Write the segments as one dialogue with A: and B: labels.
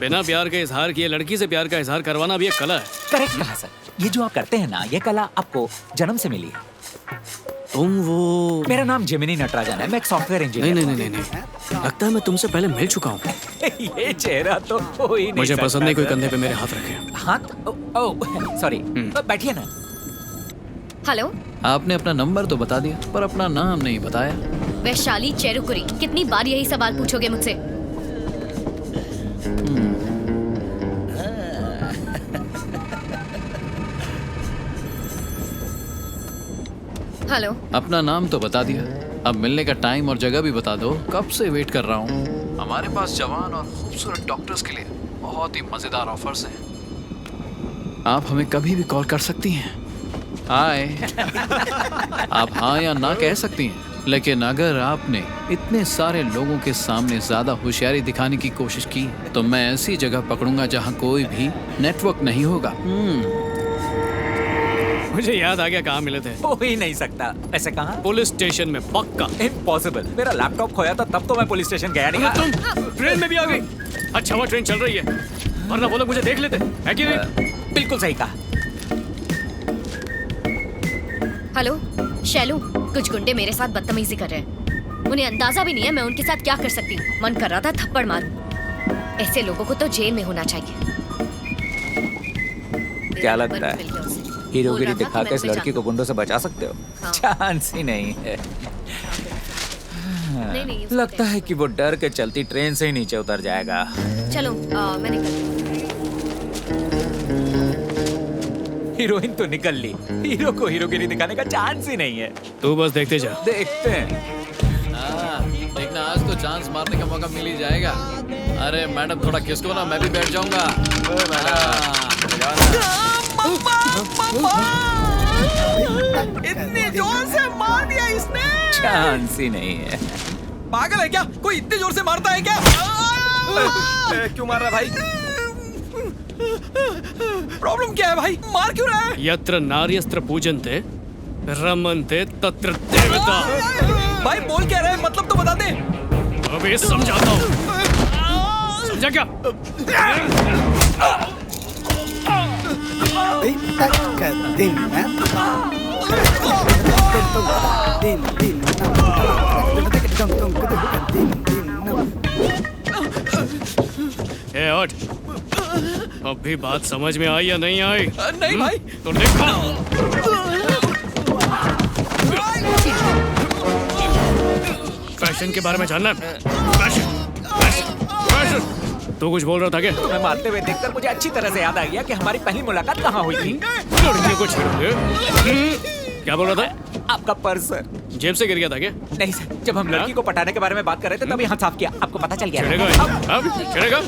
A: बिना प्यार के इजहार किए लड़की से प्यार का इजहार करवाना भी एक कला है।
B: करेक्ट कहा सर। ये जो आप करते हैं ना, ये कला आपको जन्म से मिली है।
A: तुम वो...
B: मेरा नाम जेमिनी नटराजन है, मैं एक सॉफ्टवेयर इंजीनियर।
A: नहीं, लगता है मैं तुमसे पहले मिल चुका हूँ।
B: ये चेहरा तो हो ही नहीं।
A: मुझे पसंद नहीं कोई कंधे पे मेरे हाथ रखे।
B: हाथ? ओह सॉरी, बैठिए ना।
C: हेलो,
D: आपने अपना नंबर तो बता दिया पर अपना नाम नहीं बताया।
C: वैशाली चेरुकुरी। कितनी बार यही सवाल पूछोगे मुझसे? हेलो,
D: अपना नाम तो बता दिया, अब मिलने का टाइम और जगह भी बता दो। कब से वेट कर रहा हूँ। हमारे पास जवान और खूबसूरत डॉक्टर्स के लिए बहुत ही मजेदार ऑफर्स हैं। आप हमें कभी भी कॉल कर सकती हैं। हाय। आप हाँ या ना कह सकती हैं, लेकिन अगर आपने इतने सारे लोगों के सामने ज्यादा होशियारी दिखाने की कोशिश की तो मैं ऐसी जगह पकड़ूंगा जहाँ कोई भी नेटवर्क नहीं होगा।
A: मुझे याद आ गया कहाँ मिले थे।
B: हो ही नहीं सकता। ऐसे कहाँ?
A: पुलिस स्टेशन में, पक्का।
B: इम्पॉसिबल। मेरा लैपटॉप खोया था तब तो मैं पुलिस स्टेशन गया नहीं।
A: तुम ट्रेन में भी आ गई। अच्छा हुआ ट्रेन चल रही है, वरना वो लोग मुझे देख लेते, है कि नहीं?
B: बिल्कुल सही कहा।
C: हेलो शैलू, कुछ गुंडे मेरे साथ बदतमीजी कर रहे हैं। उन्हें अंदाजा भी नहीं है मैं उनके साथ क्या कर सकती हूँ। मन कर रहा था थप्पड़ मारूं। ऐसे लोगों को तो जेल में होना चाहिए।
B: क्या लगता है हीरोगिरी दिखा के इस लड़की को गुंडों से बचा सकते हो?
C: हाँ।
B: चांस ही नहीं है।
C: नहीं,
B: लगता है कि वो डर के चलती ट्रेन से ही नीचे उतर जाएगा।
C: चलो मैं निकलती
B: हीरोइन तो निकल ली, हीरो को हीरोगिरी दिखाने का चांस ही नहीं है।
A: तू बस देखते जा।
B: देखते हैं।
D: देखना, आज तो चांस मारने का मौका मिल ही जाएगा। अरे मैडम थोड़ा किसको ना, मैं भी बैठ जाऊंगा।
E: इतनी जोर से मार दिया इसने।
B: चांस ही नहीं है।
E: पागल है क्या? कोई इतनी जोर से मारता है क्या? क्यों मार रहा है भाई? प्रॉब्लम क्या है भाई? मार क्यों रहा है?
A: यत्र नार्यस्त्र पूजन्ते रमन्ते तत्र देवता।
E: भाई बोल क्या रहा है? मतलब तो बता दे।
A: अबे समझाता हूँ। समझा क्या? ए हट। अभी बात समझ में आई या नहीं आई?
E: नहीं भाई।
A: तो देखो। फैशन के बारे में जानना है? फैशन। तू कुछ बोल रहा था क्या?
B: तुम्हें मारते हुए देखकर मुझे अच्छी तरह से याद आ गया कि हमारी पहली मुलाकात कहाँ हुई थी।
A: लड़कियों को छेड़ोगे? क्या बोल रहा था?
B: आपका पर्स सर।
A: जेब से गिर गया था क्या?
B: नहीं सर, जब हम लड़की को पटाने के बारे में बात कर रहे थे तभी हाथ साफ किया। आपको पता चल गया?
A: छेड़ेगा? अब छेड़ेगा?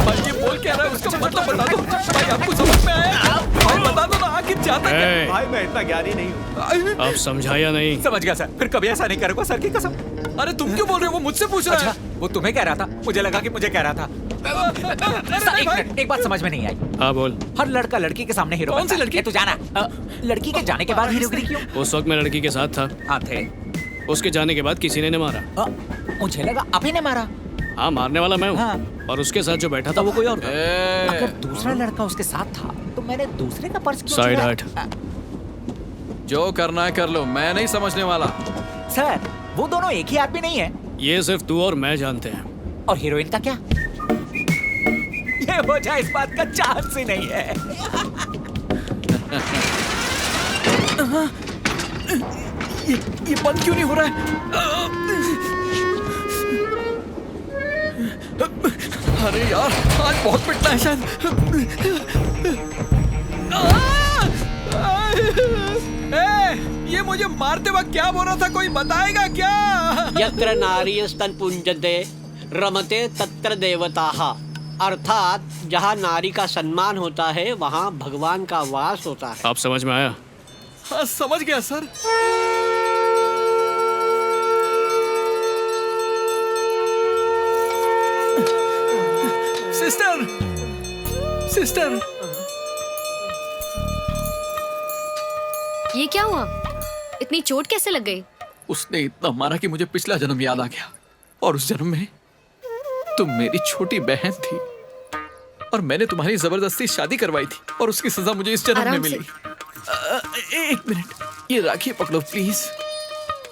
E: भाई ये बोल क्या रहा है? उसका मतलब बता दो। भाई आपको समझ में आया? भाई बता दो ना, आखिर चाहता क्या?
A: ए,
E: भाई मैं इतना ज्ञानी नहीं हूँ।
A: अब समझाया नहीं?
B: समझ गया सर, फिर कभी ऐसा नहीं करूँगा सर की कसम।
E: अरे तुम क्यों बोल रहे हो? वो मुझसे पूछ रहा
B: अच्छा,
E: है।
B: वो तुम्हें कह रहा था, मुझे लगा कि मुझे कह रहा था। सर, एक मिनट, एक बात समझ में नहीं आई।
A: हाँ बोल।
B: हर लड़का लड़की के सामने हीरो
E: कौन सी
B: बनता है।
E: लड़की?
B: ये तो जाना। लड़की के जाने के बाद हीरोगिरी क्यों?
A: उस वक्त मैं लड़की के साथ था।
B: हाँ थे।
A: उसके जाने के बाद किसी ने मारा।
B: मुझे लगा आप ही ने मारा।
A: हाँ, मारने वाला मैं हूँ।
B: हाँ।
A: और उसके साथ जो बैठा था वो कोई और था।
B: अगर दूसरा लड़का उसके साथ था तो मैंने दूसरे का पर्स क्यों
A: साइड
B: छुआ?
A: हट।
D: जो करना है कर लो, मैं नहीं समझने वाला।
B: सर, वो दोनों एक ही आदमी नहीं है।
A: ये सिर्फ तू और मैं जानते हैं।
B: और हीरोइन का क्या? ये वजह इस बात का चांस ही नहीं है।
E: ये बंद क्यों नहीं हो रहा है? अरे यार, आज बहुत पिटना है शायद। ये मुझे मारते वक्त क्या बोल रहा था? कोई बताएगा क्या?
F: यत्र नारीस्तन पुंजते रमते तत्र देवताः। अर्थात जहाँ नारी का सम्मान होता है वहाँ भगवान का वास होता है।
A: आप समझ में आया?
E: हाँ समझ गया सर। सिस्टर, सिस्टर,
C: ये क्या हुआ? इतनी चोट कैसे लग गई?
D: उसने इतना मारा कि मुझे पिछला जन्म याद आ गया, और उस जन्म में तुम मेरी छोटी बहन थी।
E: और मैंने तुम्हारी जबरदस्ती शादी करवाई थी और उसकी सजा मुझे इस जन्म में
C: आराम
E: मिली। एक मिनट, ये राखी पकड़ो प्लीज।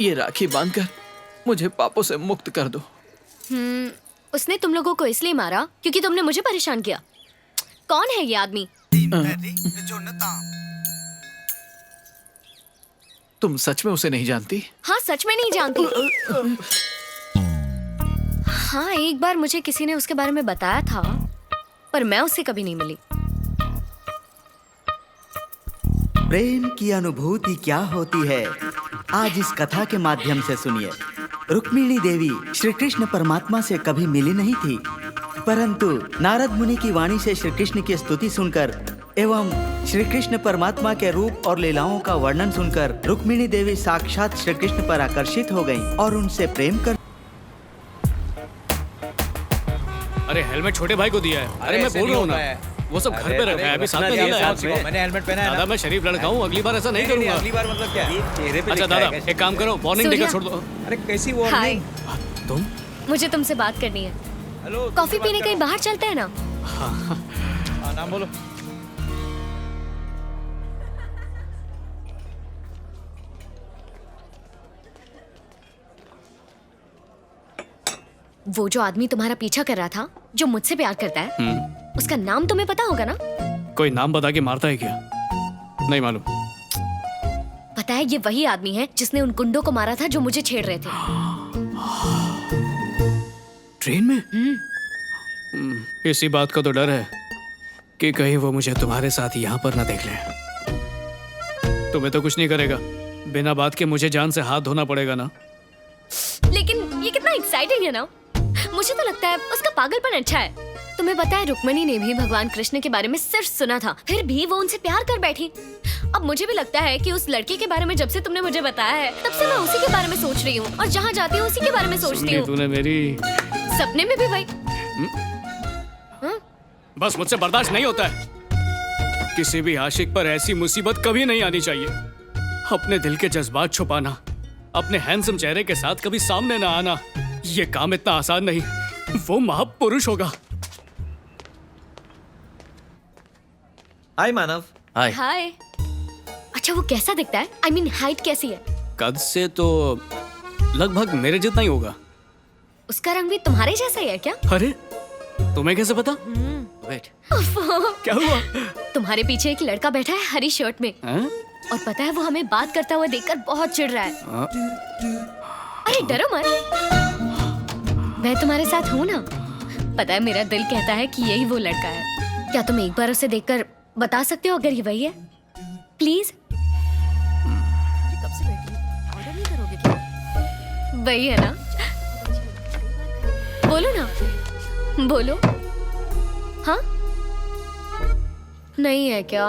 E: ये राखी बांधकर मुझे पापों से मुक्त कर दो।
C: उसने तुम लोगों को इसलिए मारा क्योंकि तुमने मुझे परेशान किया। कौन है ये आदमी?
E: तुम सच में उसे नहीं जानती?
C: हाँ, सच में नहीं जानती। हाँ, एक बार मुझे किसी ने उसके बारे में बताया था, पर मैं उससे कभी नहीं मिली।
G: प्रेम की अनुभूति क्या होती है, आज इस कथा के माध्यम से सुनिए। रुक्मिणी देवी श्री कृष्ण परमात्मा से कभी मिली नहीं थी, परंतु नारद मुनि की वाणी से श्री कृष्ण की स्तुति सुनकर एवं श्री कृष्ण परमात्मा के रूप और लीलाओं का वर्णन सुनकर रुक्मिणी देवी साक्षात श्री कृष्ण पर आकर्षित हो गईं और उनसे प्रेम कर।
A: अरे हेलमेट छोटे भाई को दिया है। अरे मैं बोल रहा हूँ ना, वो सब घर पे रखा है, अभी साथ में नहीं लाया।
B: मैंने हेलमेट पहना है ना।
A: दादा मैं शरीफ लड़का हूँ, अगली बार ऐसा नहीं करूंगा।
B: अगली बार मतलब क्या? ये चेहरे पे
A: अच्छा
B: लिखा है
A: दादा
B: कैसे?
A: एक काम करो, वार्निंग देकर छोड़ दो।
B: अरे कैसी
C: हाय,
B: वार्निंग?
A: तुम
C: मुझे तुमसे बात करनी है।
B: हेलो,
C: कॉफी पीने कहीं बाहर चलते हैं ना?
B: हाँ, नाम बोलो।
C: वो जो आदमी तुम्हारा पीछा कर रहा था, जो मुझसे प्यार करता है, उसका नाम तुम्हें पता होगा ना?
A: कोई नाम बता के मारता है क्या? नहीं मालूम।
C: पता है, ये वही आदमी है जिसने उन गुंडों को मारा था जो मुझे छेड़ रहे थे।
A: ट्रेन में? इसी बात का तो डर है कि कहीं वो मुझे तुम्हारे साथ यहाँ पर ना देख ले। तुम्हें तो कुछ नहीं करेगा, बिना बात के मुझे जान से हाथ धोना पड़ेगा ना।
C: लेकिन ये कितना एक्साइटिंग है ना। मुझे तो लगता है उसका पागलपन अच्छा है। तुम्हें पता है, रुक्मिणी ने भी भगवान कृष्ण के बारे में सिर्फ सुना था, फिर भी वो उनसे प्यार कर बैठी। अब मुझे भी लगता है कि उस लड़के के बारे में जब से तुमने मुझे बताया है, तब से मैं उसी के बारे में सोच रही हूँ और जहाँ जाती हूँ उसी के बारे में सोचती हूँ।
A: तूने मेरी
C: सपने में भी भाई।
A: बस मुझसे बर्दाश्त नहीं होता है। किसी भी आशिक पर ऐसी मुसीबत कभी नहीं आनी चाहिए। अपने दिल के जज्बात छुपाना, अपने हैंडसम चेहरे के साथ कभी सामने ना आना, ये काम इतना आसान नहीं। वो महापुरुष होगा।
B: हाय मानव।
D: हाय।
C: हाय। अच्छा, वो कैसा दिखता है? I mean, हाइट कैसी है?
A: कद से तो लगभग मेरे जितना ही होगा।
C: उसका रंग भी तुम्हारे जैसा ही है क्या?
A: अरे तुम्हें कैसे पता?
D: वेट।
A: क्या हुआ?
C: तुम्हारे पीछे एक लड़का बैठा है हरी शर्ट में,
A: हैं?
C: और पता है वो हमें बात करता हुआ देखकर बहुत चिढ़ रहा है।
A: हाँ?
C: अरे डरो मत, मैं तुम्हारे साथ हूँ ना। पता है, मेरा दिल कहता है कि यही वो लड़का है। क्या तुम एक बार उसे देखकर बता सकते हो अगर ये वही है? प्लीज। कब से बैठी हो? ऑर्डर नहीं करोगे क्या? वही है ना? बोलो ना, बोलो। हाँ? नहीं है क्या?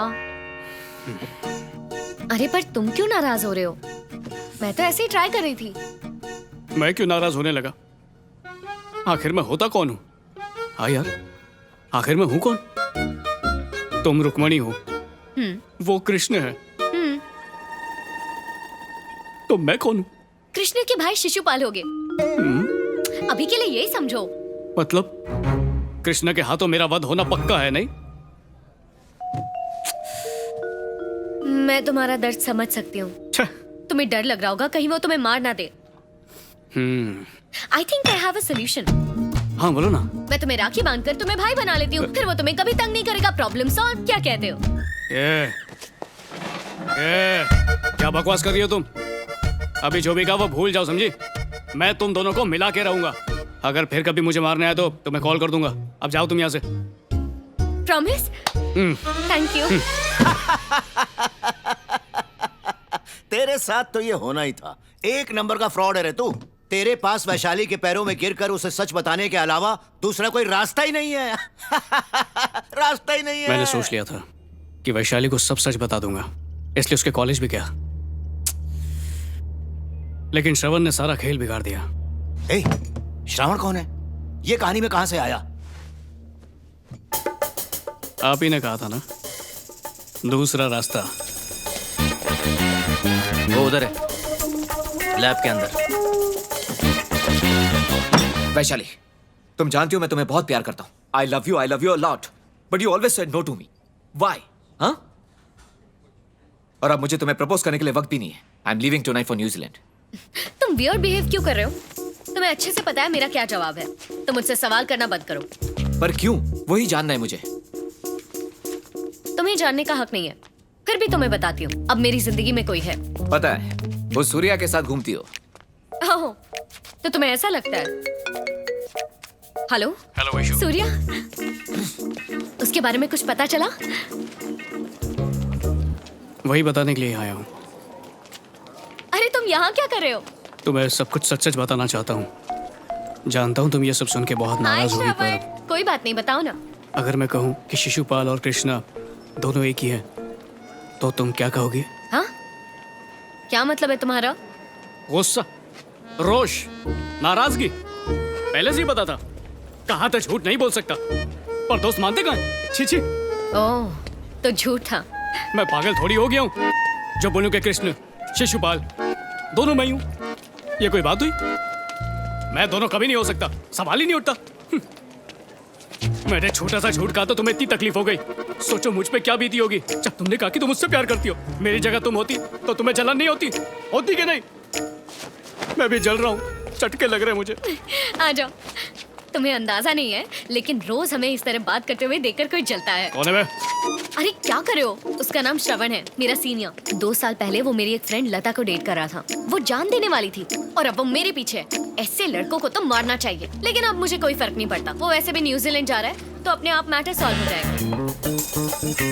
C: अरे पर तुम क्यों नाराज हो रहे हो? मैं तो ऐसे ही ट्राई कर रही थी।
A: मैं क्यों नाराज होने लगा? आखिर मैं होता कौन हूँ? हाँ यार, आखिर मैं हूँ कौन? तुम रुक्मिणी हो, वो कृष्ण है, तो मैं कौन हूँ?
C: कृष्ण के भाई शिशुपाल होगे। अभी के लिए यही समझो।
A: मतलब कृष्ण के हाथों मेरा वध होना पक्का है, नहीं?
C: मैं तुम्हारा दर्द समझ सकती हूँ।
A: छह।
C: तुम्हें डर लग रहा होगा कहीं वो तुम्हें मार ना दे। I think I have a solution.
A: हाँ बोलो ना।
C: मैं तुम्हें राखी बांधकर तुम्हें भाई बना लेती हूँ, फिर वो तुम्हें कभी तंग नहीं करेगा। Problem solve. क्या कहते हो?
A: क्या बकवास कर रही हो तुम? अभी जो भी कहा वो भूल जाओ, समझी? मैं तुम दोनों को मिला के रहूंगा। अगर फिर कभी मुझे मारने आया तो मैं कॉल कर दूंगा। अब जाओ तुम यहाँ से।
C: प्रॉमिस? Thank you.
H: तेरे साथ तो ये होना ही था। एक नंबर का फ्रॉड है रे तू। तेरे पास वैशाली के पैरों में गिरकर उसे सच बताने के अलावा दूसरा कोई रास्ता ही नहीं है। रास्ता ही नहीं है।
A: मैंने सोच लिया था कि वैशाली को सब सच बता दूंगा, इसलिए उसके कॉलेज भी गया। लेकिन श्रवण ने सारा खेल बिगाड़ दिया।
H: ए, श्रावण कौन है? ये कहानी में कहां से आया?
A: आप ही ने कहा था ना, दूसरा रास्ता।
B: वो उधर है, लैब के अंदर। वैशाली, तुम जानती हो मैं तुम्हें बहुत प्यार करता हूँ। I love you a lot. But you always said no to me. Why? हाँ? और अब मुझे तुम्हें प्रपोज करने के लिए वक्त भी नहीं है. I am leaving tonight for New Zealand.
C: तुम वियर्ड बिहेव क्यों कर रहे हो? तुम्हें अच्छे से पता है मेरा क्या जवाब है. तुम मुझसे सवाल करना बंद करो.
B: पर क्यों? वही जानना है मुझे.
C: तुम्हें जानने का हक नहीं है. फिर भी तुम्हें बताती हूँ. अब मेरी जिंदगी में कोई है.
B: पता है, वो सूर्या के साथ घूमती हो.
C: ओह, तो तुम्हें ऐसा लगता है? Hello
A: hello Vaishu.
C: सूर्या, उसके बारे में कुछ पता चला?
A: वही बताने के लिए आया हूँ.
C: अरे तुम यहाँ क्या कर रहे हो?
A: तुम्हें सब कुछ सच सच बताना चाहता हूँ. जानता हूँ तुम ये सब सुन के बहुत
C: हाय
A: नाराज होगी,
C: श्रवण,
A: पर
C: कोई बात नहीं, बताओ ना.
A: अगर मैं कहूँ कि शिशुपाल और कृष्णा दोनों एक ही हैं, तो तुम क्या कहोगी?
C: हाँ, क्या मतलब है तुम्हारा?
A: गुस्सा, रोष, नाराजगी. पहले से ही पता था. कहा था झूठ नहीं बोल सकता, पर दोस्त मानते कहाँ हैं? छी छी.
C: ओह, तो झूठ था.
A: मैं पागल थोड़ी हो गया हूँ जो बोलूं कि कृष्ण, शिशुपाल दोनों मैं ही हूँ. ये कोई बात हुई? मैं दोनों कभी नहीं हो सकता. सवाल ही नहीं उठता. मैंने छोटा सा झूठ कहा तो तुम्हें इतनी तकलीफ हो गई. सोचो मुझ पे क्या बीती होगी जब तुमने कहा कि तुम मुझसे प्यार करती हो. मेरी जगह तुम होती तो तुम्हें जलन नहीं होती? होती कि नहीं? मैं भी जल रहा हूँ. चटके लग रहे हैं मुझे.
C: आ जाओ. तुम्हें अंदाजा नहीं है, लेकिन रोज हमें इस तरह बात करते हुए देखकर कोई जलता है.
A: कौन है मैं?
C: अरे क्या करे हो? उसका नाम श्रवण है, मेरा सीनियर. 2 साल पहले वो मेरी एक फ्रेंड लता को डेट कर रहा था. वो जान देने वाली थी और अब वो मेरे पीछे है. ऐसे लड़कों को तो मारना चाहिए, लेकिन अब मुझे कोई फर्क नहीं पड़ता. वो वैसे भी न्यूजीलैंड जा रहा है, तो अपने आप मैटर सॉल्व हो जाएगा.